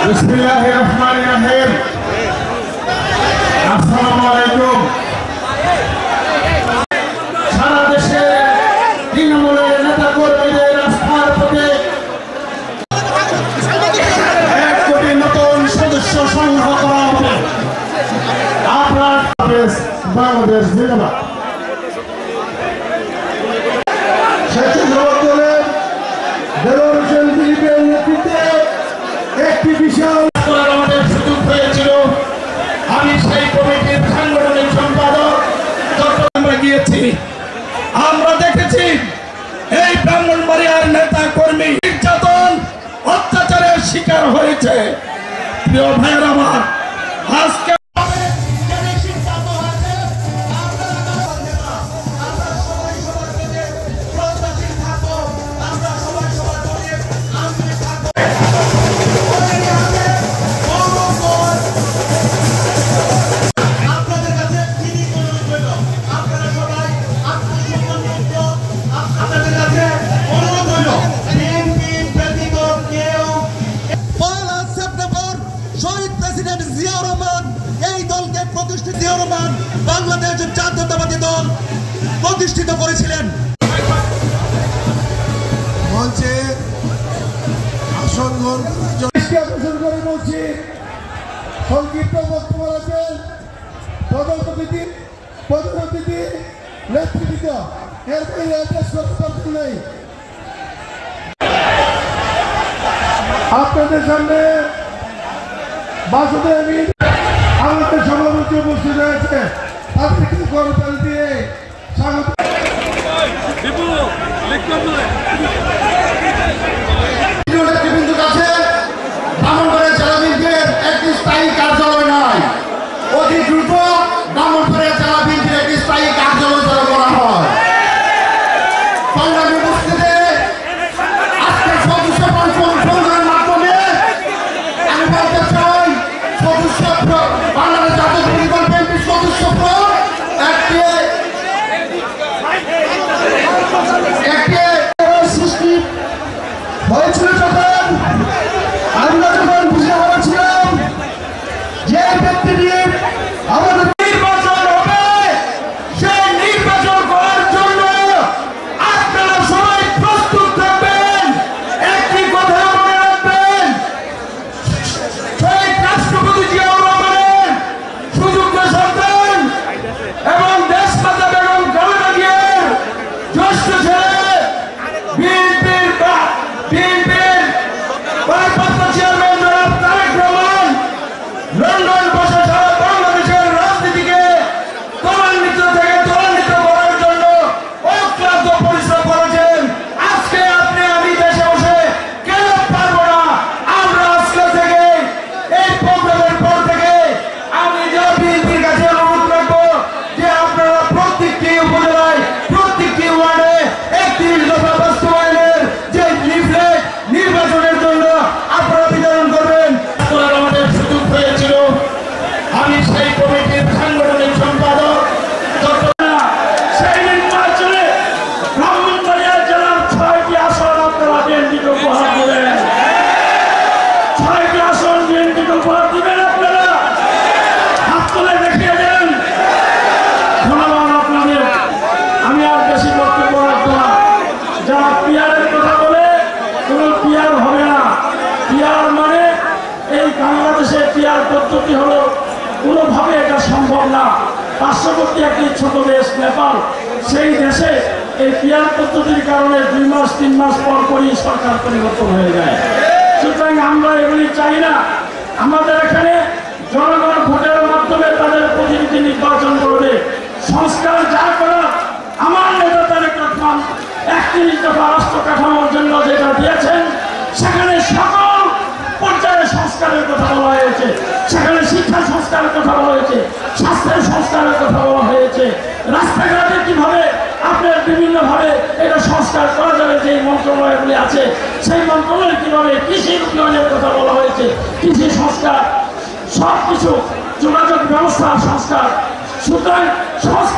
बिस्मिल्लाहिर्रहमानिर्रहीम। अस्सलामु आलाइकुम। সারা দেশে তৃণমূলের নেতা কর্মীদের আস্থার প্রতি 1 কোটি নতুন সদস্য সংগ্রহ করা হবে। আপনার বাংলাদেশ জিন্দাবাদ। স্বেচ্ছাসেবক দলের দেলোয়ার হোসেন দিলীপের নেতৃত্বে একটি বিশাল আমাদের সুযোগ হয়েছিল। আমি সেই কমিটির সাংগঠনিক সম্পাদক চট্টগ্রামে গিয়েছি। আমরা দেখেছি এই ব্রাহ্মণবাড়িয়ার নেতা কর্মী নির্যাতন অত্যাচারের শিকার হয়েছে। প্রিয় ভাইয়ের আমার, আজকে বাংলাদেশের জাতীয়তাবাদী দল প্রতিষ্ঠিত করেছিলেন। মঞ্চে আসন গ্রহণ করে বলছি, সংক্ষিপ্ত বক্তব্য রাখেন প্রধান অতিথি নেতৃত্ব। এর বাইরে অ্যাড্রেস করার দরকার নেই। আপনাদের সামনে বাসুদেব আমাদের সভাপতি উপস্থিত রয়েছে, তাদেরকে করতালি দিয়ে স্বাগত। নেতৃবৃন্দ কাছে ব্রাহ্মণবাড়িয়া জেলা বিএনপির একটি স্থায়ী কার্যালয় নাই। অতি দ্রুত ব্রাহ্মণবাড়িয়া জেলা বিএনপির একটি স্থায়ী কার্যালয় চালু করা হয়। সংগ্রামী উপস্থিতি, আজকে সদস্য সংগ্রামের মাধ্যমে আমি বলতে চাই, সদস্য বাংলাদেশ জাতীয়তাবাদী দল বিএনপির সদস্য একটি সৃষ্টি পিয়ার পদ্ধতি হলো কোনোভাবে এটা সম্ভব না। পার্শ্ববর্তী একটি ছোট দেশ নেপাল, সেই দেশে এই পিয়ার পদ্ধতির কারণে 2 মাস 3 মাস পর পরই সরকার পরিবর্তন হয়ে যায়। সুতরাং আমরা এগুলি চাই না। আমাদের এখানে জনগণ ভোটের মাধ্যমে তাদের প্রতিনিধি নির্বাচন করবে। সংস্কার যা করার আমার নেতা তারেক রহমান 31 দফা রাষ্ট্র কাঠামোর জন্য যেটা দিয়েছেন, সেখানে সকল পর্যায়ে সংস্কারের কথা বলা হয়েছে। সেখানে শিক্ষা সংস্কারের কথা বলা হয়েছে, স্বাস্থ্যের সংস্কারের কথা বলা হয়েছে, রাস্তাঘাটে কিভাবে আপনার বিভিন্নভাবে এটা সংস্কার করা যাবে, যে মন্ত্রণালয়গুলি আছে সেই মন্ত্রণালয় কিভাবে কৃষির উন্নয়নের কথা বলা হয়েছে, কৃষি সংস্কার, সব কিছু, যোগাযোগ ব্যবস্থার সংস্কার। সুতরাং সংস্কার